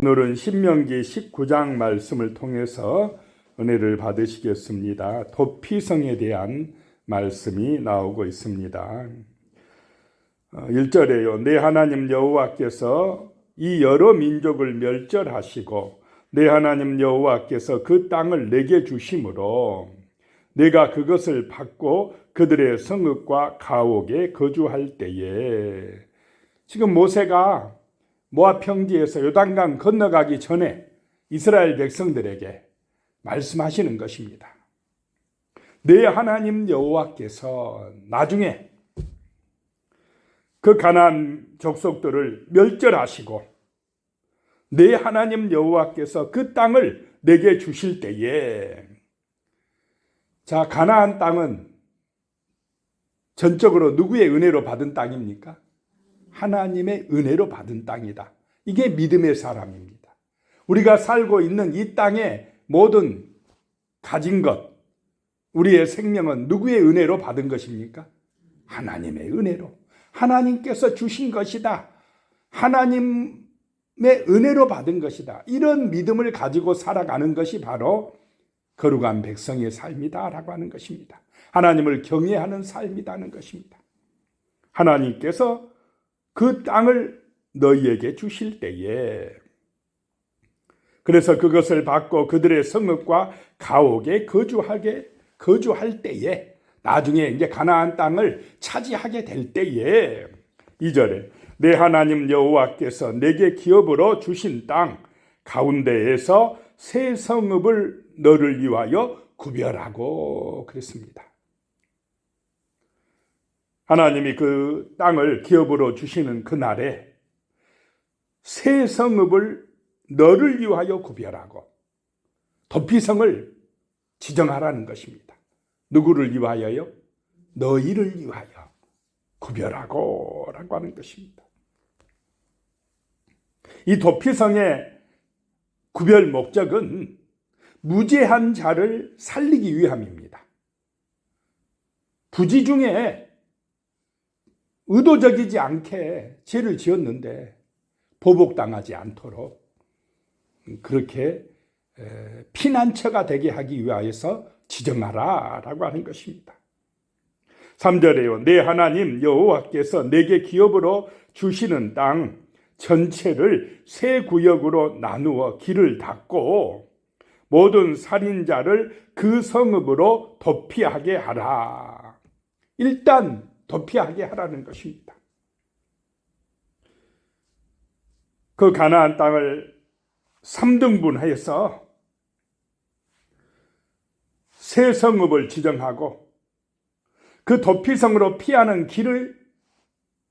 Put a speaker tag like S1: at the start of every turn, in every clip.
S1: 오늘은 신명기 19장 말씀을 통해서 은혜를 받으시겠습니다. 도피성에 대한 말씀이 나오고 있습니다. 1절에요. 내 하나님 여호와께서 이 여러 민족을 멸절하시고 내 하나님 여호와께서 그 땅을 내게 주심으로 내가 그것을 받고 그들의 성읍과 가옥에 거주할 때에, 지금 모세가 모압 평지에서 요단강 건너가기 전에 이스라엘 백성들에게 말씀하시는 것입니다. 내 하나님 여호와께서 나중에 그 가나안 족속들을 멸절하시고 내 하나님 여호와께서 그 땅을 내게 주실 때에, 자, 가나안 땅은 전적으로 누구의 은혜로 받은 땅입니까? 하나님의 은혜로 받은 땅이다. 이게 믿음의 사람입니다. 우리가 살고 있는 이 땅의 모든 가진 것, 우리의 생명은 누구의 은혜로 받은 것입니까? 하나님의 은혜로. 하나님께서 주신 것이다. 하나님의 은혜로 받은 것이다. 이런 믿음을 가지고 살아가는 것이 바로 거룩한 백성의 삶이다라고 하는 것입니다. 하나님을 경외하는 삶이라는 것입니다. 하나님께서 그 땅을 너희에게 주실 때에, 그래서 그것을 받고 그들의 성읍과 가옥에 거주할 때에, 나중에 이제 가나안 땅을 차지하게 될 때에, 2절에 내 하나님 여호와께서 내게 기업으로 주신 땅 가운데에서 새 성읍을 너를 위하여 구별하고 그랬습니다. 하나님이 그 땅을 기업으로 주시는 그날에 새 성읍을 너를 위하여 구별하고 도피성을 지정하라는 것입니다. 누구를 위하여요? 너희를 위하여 구별하고 라고 하는 것입니다. 이 도피성의 구별 목적은 무죄한 자를 살리기 위함입니다. 부지 중에 의도적이지 않게 죄를 지었는데 보복당하지 않도록 그렇게 피난처가 되게 하기 위하여서 지정하라라고 하는 것입니다. 3절에요. 내 하나님 여호와께서 내게 기업으로 주시는 땅 전체를 세 구역으로 나누어 길을 닫고 모든 살인자를 그 성읍으로 도피하게 하라. 일단 도피하게 하라는 것입니다. 그 가나안 땅을 3등분해서 새 성읍을 지정하고 그 도피성으로 피하는 길을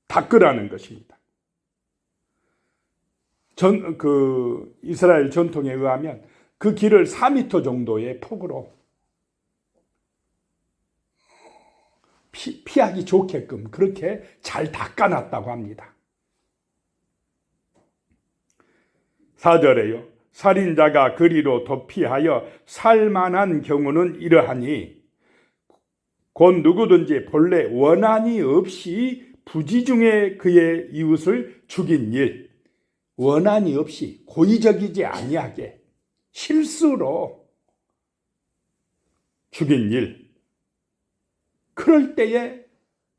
S1: 닦으라는 것입니다. 이스라엘 전통에 의하면 그 길을 4m 정도의 폭으로 피하기 좋게끔 그렇게 잘 닦아놨다고 합니다. 4절에요. 살인자가 그리로 도피하여 살만한 경우는 이러하니 곧 누구든지 본래 원한이 없이 부지 중에 그의 이웃을 죽인 일, 원한이 없이 고의적이지 아니하게 실수로 죽인 일, 그럴 때에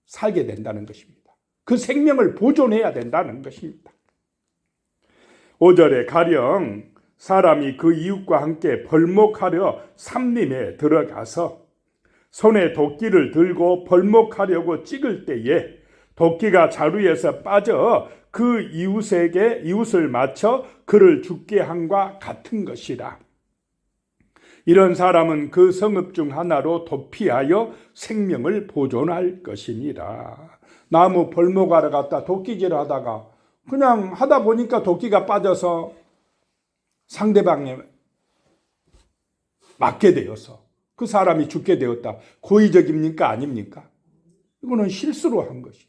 S1: 살게 된다는 것입니다. 그 생명을 보존해야 된다는 것입니다. 5절에 가령 사람이 그 이웃과 함께 벌목하려 산림에 들어가서 손에 도끼를 들고 벌목하려고 찍을 때에 도끼가 자루에서 빠져 그 이웃을 맞춰 그를 죽게 함과 같은 것이라. 이런 사람은 그 성읍 중 하나로 도피하여 생명을 보존할 것이니라. 나무 벌목하러 갔다 도끼질 하다가 그냥 하다 보니까 도끼가 빠져서 상대방에 맞게 되어서 그 사람이 죽게 되었다. 고의적입니까? 아닙니까? 이거는 실수로 한 것이.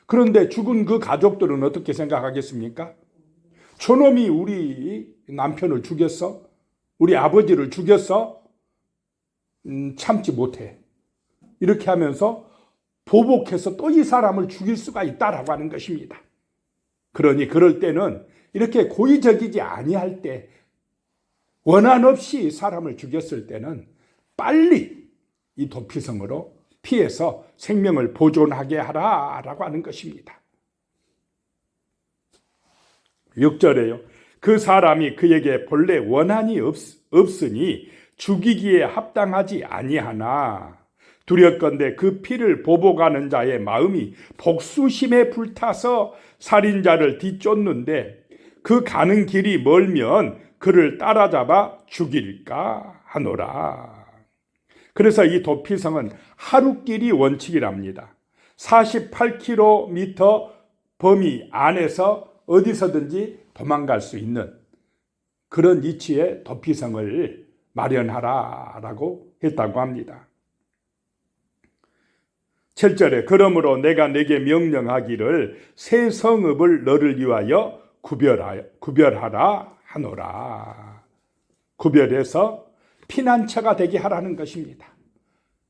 S1: 그런데 죽은 그 가족들은 어떻게 생각하겠습니까? 저놈이 우리 남편을 죽였어? 우리 아버지를 죽였어? 참지 못해. 이렇게 하면서 보복해서 또 이 사람을 죽일 수가 있다라고 하는 것입니다. 그러니 그럴 때는 이렇게 고의적이지 아니할 때, 원한 없이 사람을 죽였을 때는 빨리 이 도피성으로 피해서 생명을 보존하게 하라라고 하는 것입니다. 6절에요. 그 사람이 그에게 본래 원한이 없으니 죽이기에 합당하지 아니하나 두렵건대 그 피를 보복하는 자의 마음이 복수심에 불타서 살인자를 뒤쫓는데 그 가는 길이 멀면 그를 따라잡아 죽일까 하노라. 그래서 이 도피성은 하루길이 원칙이랍니다. 48km 범위 안에서 어디서든지 도망갈 수 있는 그런 위치에 도피성을 마련하라라고 했다고 합니다. 7절에 그러므로 내가 네게 명령하기를 새 성읍을 너를 위하여 구별하라 하노라. 구별해서 피난처가 되게 하라는 것입니다.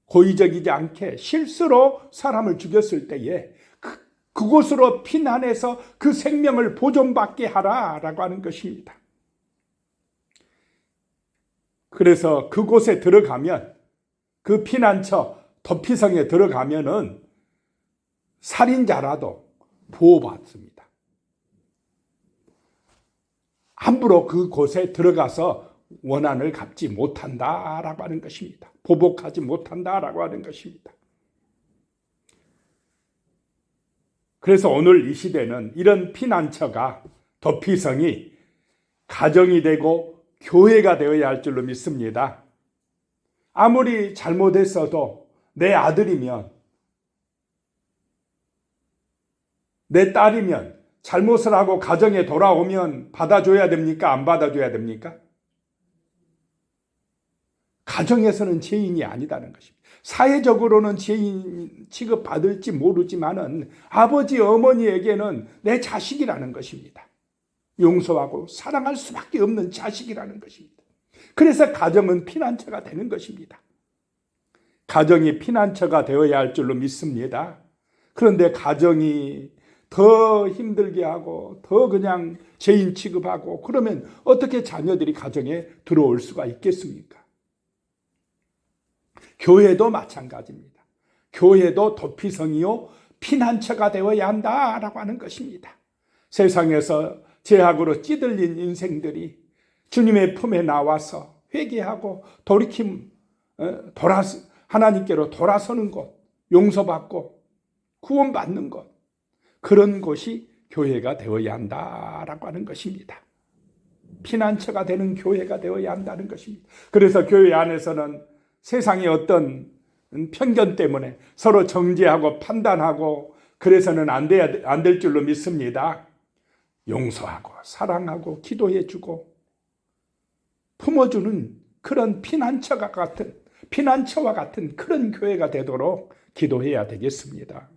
S1: 고의적이지 않게 실수로 사람을 죽였을 때에 그곳으로 피난해서 그 생명을 보존받게 하라라고 하는 것입니다. 그래서 그곳에 들어가면, 그 피난처 도피성에 들어가면은 살인자라도 보호받습니다. 함부로 그곳에 들어가서 원한을 갚지 못한다라고 하는 것입니다. 보복하지 못한다라고 하는 것입니다. 그래서 오늘 이 시대는 이런 피난처가, 도피성이 가정이 되고 교회가 되어야 할 줄로 믿습니다. 아무리 잘못했어도 내 아들이면, 내 딸이면 잘못을 하고 가정에 돌아오면 받아줘야 됩니까? 안 받아줘야 됩니까? 가정에서는 죄인이 아니다는 것입니다. 사회적으로는 죄인 취급받을지 모르지만은 아버지, 어머니에게는 내 자식이라는 것입니다. 용서하고 사랑할 수밖에 없는 자식이라는 것입니다. 그래서 가정은 피난처가 되는 것입니다. 가정이 피난처가 되어야 할 줄로 믿습니다. 그런데 가정이 더 힘들게 하고 더 그냥 죄인 취급하고 그러면 어떻게 자녀들이 가정에 들어올 수가 있겠습니까? 교회도 마찬가지입니다. 교회도 도피성이요 피난처가 되어야 한다라고 하는 것입니다. 세상에서 죄악으로 찌들린 인생들이 주님의 품에 나와서 회개하고 하나님께로 돌아서는 곳, 용서받고 구원받는 곳, 그런 곳이 교회가 되어야 한다라고 하는 것입니다. 피난처가 되는 교회가 되어야 한다는 것입니다. 그래서 교회 안에서는 세상의 어떤 편견 때문에 서로 정죄하고 판단하고 그래서는 안 될 줄로 믿습니다. 용서하고 사랑하고 기도해주고 품어주는 그런 피난처와 같은 그런 교회가 되도록 기도해야 되겠습니다.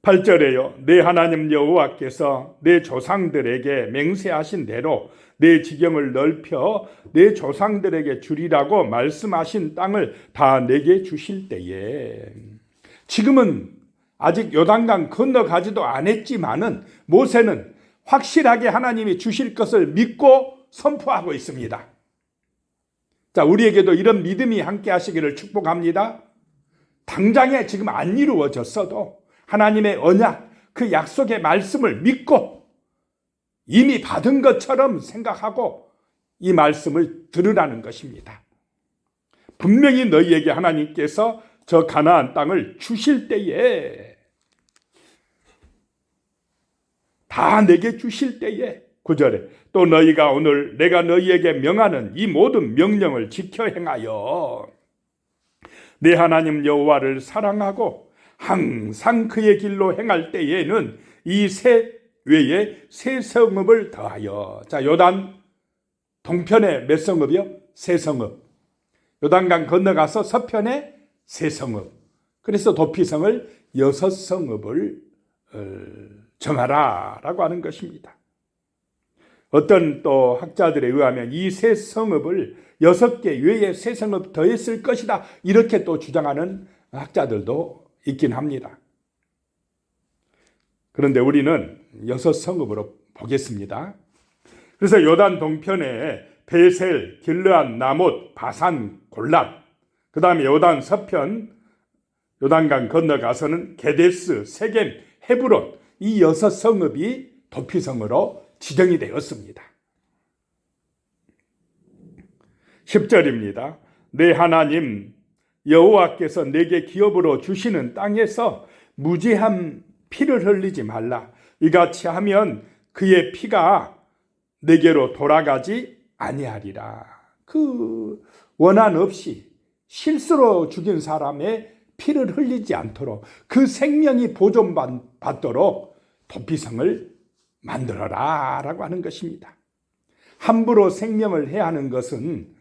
S1: 8절에요. 내 하나님 여호와께서 내 조상들에게 맹세하신 대로 내 지경을 넓혀 내 조상들에게 주리라고 말씀하신 땅을 다 내게 주실 때에, 지금은 아직 요단강 건너가지도 않았지만은 모세는 확실하게 하나님이 주실 것을 믿고 선포하고 있습니다. 자, 우리에게도 이런 믿음이 함께 하시기를 축복합니다. 당장에 지금 안 이루어졌어도 하나님의 언약, 그 약속의 말씀을 믿고 이미 받은 것처럼 생각하고 이 말씀을 들으라는 것입니다. 분명히 너희에게 하나님께서 저 가나안 땅을 주실 때에, 다 내게 주실 때에, 9절에 또 너희가 오늘 내가 너희에게 명하는 이 모든 명령을 지켜 행하여 내 하나님 여호와를 사랑하고 항상 그의 길로 행할 때에는 이 새 외에 새 성읍을 더하여. 자, 요단 동편에 몇 성읍이요? 새 성읍. 요단강 건너가서 서편에 새 성읍. 그래서 도피성을 6성읍을 정하라라고 하는 것입니다. 어떤 또 학자들에 의하면 이 새 성읍을 6개 외에 새 성읍 더했을 것이다, 이렇게 또 주장하는 학자들도 있긴 합니다. 그런데 우리는 6성읍으로 보겠습니다. 그래서 요단 동편에 베셀, 길르앗, 나못, 바산, 골랏, 그 다음에 요단 서편, 요단강 건너가서는 게데스, 세겜, 헤브론, 이 6성읍이 도피성으로 지정이 되었습니다. 10절입니다. 내 하나님 여호와께서 내게 기업으로 주시는 땅에서 무죄한 피를 흘리지 말라. 이같이 하면 그의 피가 내게로 돌아가지 아니하리라. 그 원한 없이 실수로 죽인 사람의 피를 흘리지 않도록, 그 생명이 보존받도록 도피성을 만들어라 라고 하는 것입니다. 함부로 생명을 해하는 것은,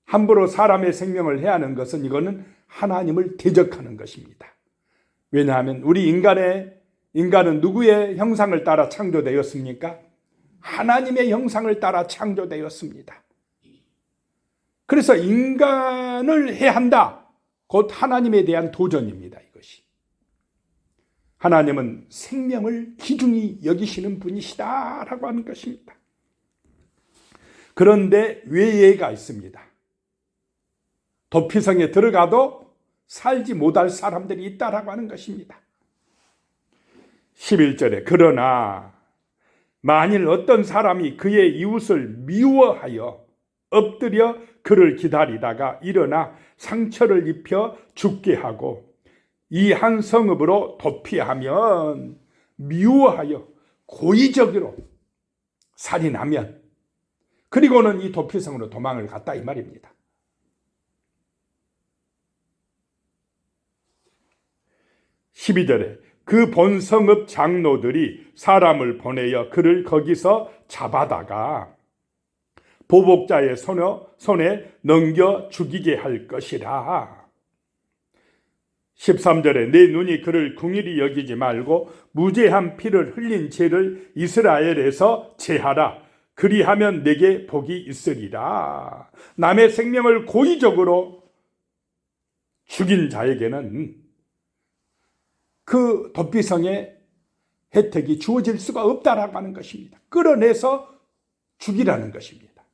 S1: 함부로 사람의 생명을 해하는 것은 이거는 하나님을 대적하는 것입니다. 왜냐하면 우리 인간은 누구의 형상을 따라 창조되었습니까? 하나님의 형상을 따라 창조되었습니다. 그래서 인간을 해한다. 곧 하나님에 대한 도전입니다. 이것이. 하나님은 생명을 귀중히 여기시는 분이시다라고 하는 것입니다. 그런데 외예가 있습니다. 도피성에 들어가도 살지 못할 사람들이 있다라고 하는 것입니다. 11절에 그러나 만일 어떤 사람이 그의 이웃을 미워하여 엎드려 그를 기다리다가 일어나 상처를 입혀 죽게 하고 이 한 성읍으로 도피하면, 미워하여 고의적으로 살인하면, 그리고는 이 도피성으로 도망을 갔다 이 말입니다. 12절에 그 본성읍 장로들이 사람을 보내어 그를 거기서 잡아다가 보복자의 손에 넘겨 죽이게 할 것이라. 13절에 내 눈이 그를 궁일이 여기지 말고 무죄한 피를 흘린 죄를 이스라엘에서 제하라. 그리하면 내게 복이 있으리라. 남의 생명을 고의적으로 죽인 자에게는 그 도피성의 혜택이 주어질 수가 없다라고 하는 것입니다. 끌어내서 죽이라는 것입니다.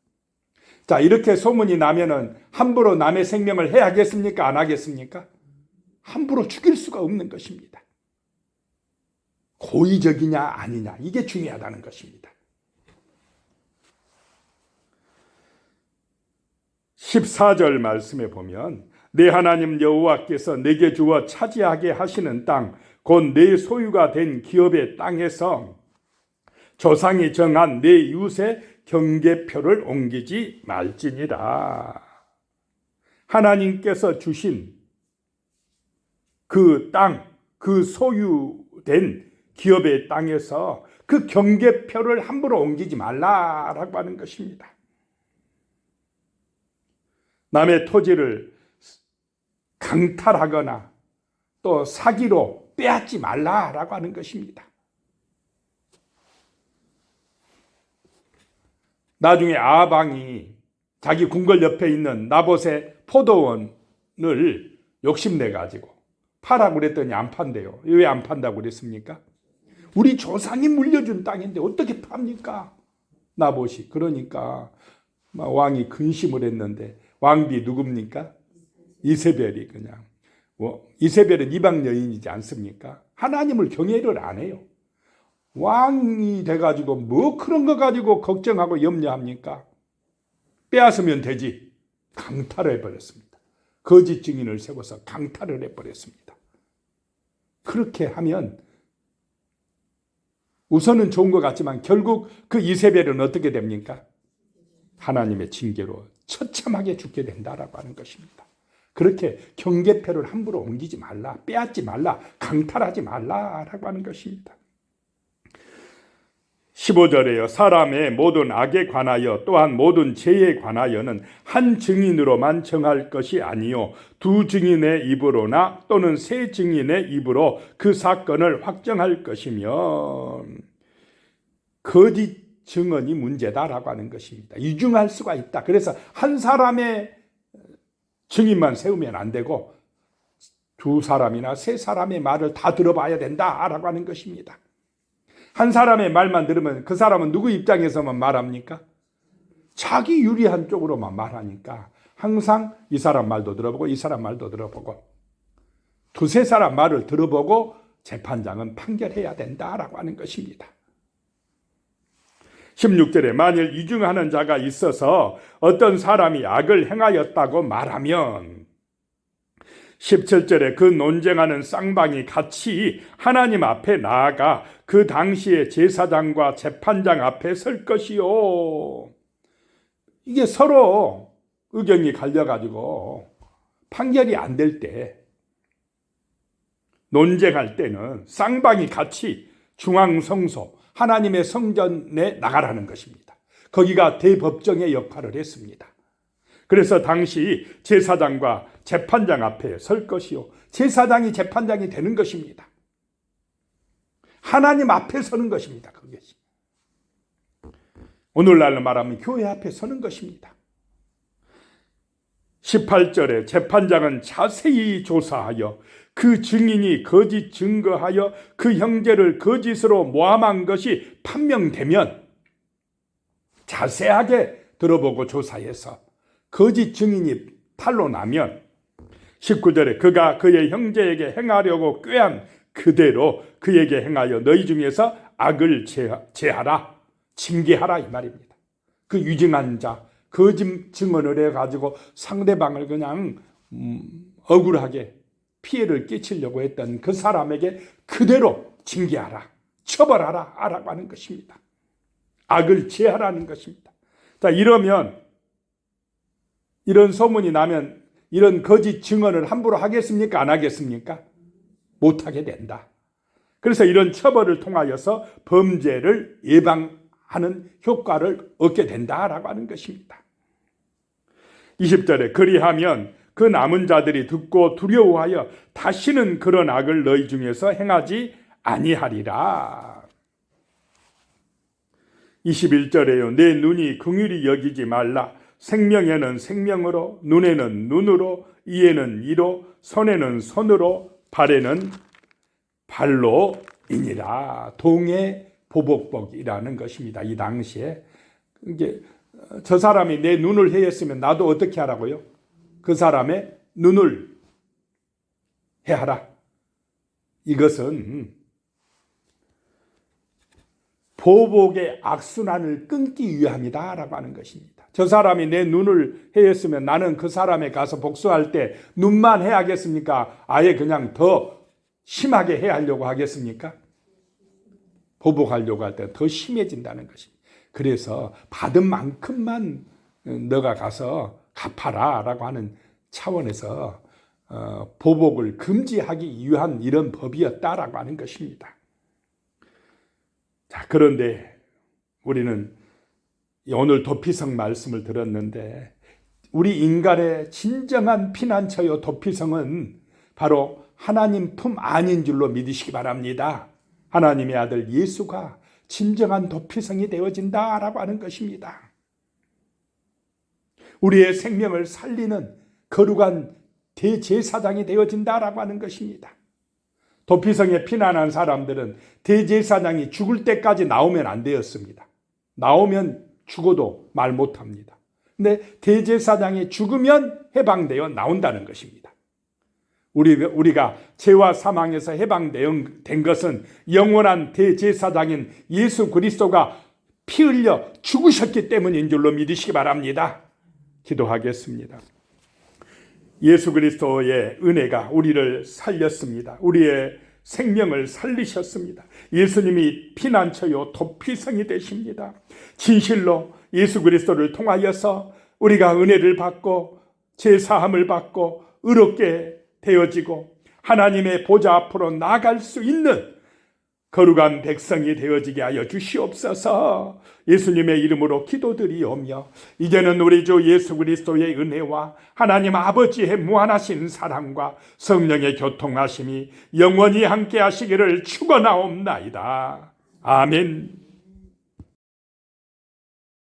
S1: 자, 이렇게 소문이 나면은 함부로 남의 생명을 해야겠습니까? 안 하겠습니까? 함부로 죽일 수가 없는 것입니다. 고의적이냐 아니냐, 이게 중요하다는 것입니다. 14절 말씀에 보면 내 하나님 여호와께서 내게 주어 차지하게 하시는 땅, 곧 내 소유가 된 기업의 땅에서 조상이 정한 내 이웃의 경계표를 옮기지 말지니라. 하나님께서 주신 그 땅, 그 소유된 기업의 땅에서 그 경계표를 함부로 옮기지 말라라고 하는 것입니다. 남의 토지를 강탈하거나 또 사기로 빼앗지 말라라고 하는 것입니다. 나중에 아방이 자기 궁궐 옆에 있는 나봇의 포도원을 욕심내가지고 파라고 그랬더니 안 판대요. 왜 안 판다고 그랬습니까? 우리 조상이 물려준 땅인데 어떻게 팝니까? 나봇이. 그러니까 왕이 근심을 했는데, 왕비 누굽니까? 이세벨이 그냥. 이세벨은 이방 여인이지 않습니까? 하나님을 경외를 안 해요. 왕이 돼가지고 뭐 그런 거 가지고 걱정하고 염려합니까? 빼앗으면 되지. 강탈을 해버렸습니다. 거짓 증인을 세워서 강탈을 해버렸습니다. 그렇게 하면 우선은 좋은 것 같지만 결국 그 이세벨은 어떻게 됩니까? 하나님의 징계로 처참하게 죽게 된다라고 하는 것입니다. 그렇게 경계표를 함부로 옮기지 말라, 빼앗지 말라, 강탈하지 말라라고 하는 것입니다. 15절에요. 사람의 모든 악에 관하여 또한 모든 죄에 관하여는 한 증인으로만 정할 것이 아니요 두 증인의 입으로나 또는 세 증인의 입으로 그 사건을 확정할 것이며, 거짓 증언이 문제다라고 하는 것입니다. 이중할 수가 있다. 그래서 한 사람의 증인만 세우면 안 되고 두 사람이나 세 사람의 말을 다 들어봐야 된다라고 하는 것입니다. 한 사람의 말만 들으면 그 사람은 누구 입장에서만 말합니까? 자기 유리한 쪽으로만 말하니까 항상 이 사람 말도 들어보고 이 사람 말도 들어보고 두세 사람 말을 들어보고 재판장은 판결해야 된다라고 하는 것입니다. 16절에 만일 이중하는 자가 있어서 어떤 사람이 악을 행하였다고 말하면 17절에 그 논쟁하는 쌍방이 같이 하나님 앞에 나아가 그 당시에 제사장과 재판장 앞에 설 것이요. 이게 서로 의견이 갈려가지고 판결이 안 될 때, 논쟁할 때는 쌍방이 같이 중앙성소 하나님의 성전에 나가라는 것입니다. 거기가 대법정의 역할을 했습니다. 그래서 당시 제사장과 재판장 앞에 설 것이요. 제사장이 재판장이 되는 것입니다. 하나님 앞에 서는 것입니다. 그것이. 오늘날로 말하면 교회 앞에 서는 것입니다. 18절에 재판장은 자세히 조사하여 그 증인이 거짓 증거하여 그 형제를 거짓으로 모함한 것이 판명되면 자세하게 들어보고 조사해서 거짓 증인이 탄로나면 19절에 그가 그의 형제에게 행하려고 꾀한 그대로 그에게 행하여 너희 중에서 악을 제하라, 징계하라 이 말입니다. 그 유증한 자, 거짓 증언을 해가지고 상대방을 그냥 억울하게 피해를 끼치려고 했던 그 사람에게 그대로 징계하라, 처벌하라 라고 하는 것입니다. 악을 제하라는 것입니다. 자, 이러면 이런 소문이 나면 이런 거짓 증언을 함부로 하겠습니까? 안 하겠습니까? 못하게 된다. 그래서 이런 처벌을 통하여서 범죄를 예방하는 효과를 얻게 된다라고 하는 것입니다. 20절에 그리하면 그 남은 자들이 듣고 두려워하여 다시는 그런 악을 너희 중에서 행하지 아니하리라. 21절에요. 내 눈이 긍휼히 여기지 말라. 생명에는 생명으로, 눈에는 눈으로, 이에는 이로, 손에는 손으로, 발에는 발로이니라. 동해 보복복이라는 것입니다. 이 당시에 이게 저 사람이 내 눈을 해했으면 나도 어떻게 하라고요? 그 사람의 눈을 해하라. 이것은 보복의 악순환을 끊기 위함이다라고 하는 것입니다. 저 사람이 내 눈을 해했으면 나는 그 사람에 가서 복수할 때 눈만 해야겠습니까? 아예 그냥 더 심하게 해야 하려고 하겠습니까? 보복하려고 할 때 더 심해진다는 것입니다. 그래서 받은 만큼만 너가 가서 갚아라 라고 하는 차원에서 보복을 금지하기 위한 이런 법이었다라고 하는 것입니다. 자, 그런데 우리는 오늘 도피성 말씀을 들었는데 우리 인간의 진정한 피난처요 도피성은 바로 하나님 품 안인 줄로 믿으시기 바랍니다. 하나님의 아들 예수가 진정한 도피성이 되어진다라고 하는 것입니다. 우리의 생명을 살리는 거룩한 대제사장이 되어진다라고 하는 것입니다. 도피성에 피난한 사람들은 대제사장이 죽을 때까지 나오면 안 되었습니다. 나오면 죽어도 말 못합니다. 근데 대제사장이 죽으면 해방되어 나온다는 것입니다. 우리가 죄와 사망에서 해방된 것은 영원한 대제사장인 예수 그리스도가 피 흘려 죽으셨기 때문인 줄로 믿으시기 바랍니다. 기도하겠습니다. 예수 그리스도의 은혜가 우리를 살렸습니다. 우리의 생명을 살리셨습니다. 예수님이 피난처요 도피성이 되십니다. 진실로 예수 그리스도를 통하여서 우리가 은혜를 받고 제사함을 받고 의롭게 되어지고 하나님의 보좌 앞으로 나아갈 수 있는 거룩한 백성이 되어지게 하여 주시옵소서. 예수님의 이름으로 기도드리오며 이제는 우리 주 예수 그리스도의 은혜와 하나님 아버지의 무한하신 사랑과 성령의 교통하심이 영원히 함께 하시기를 축원하옵나이다. 아멘.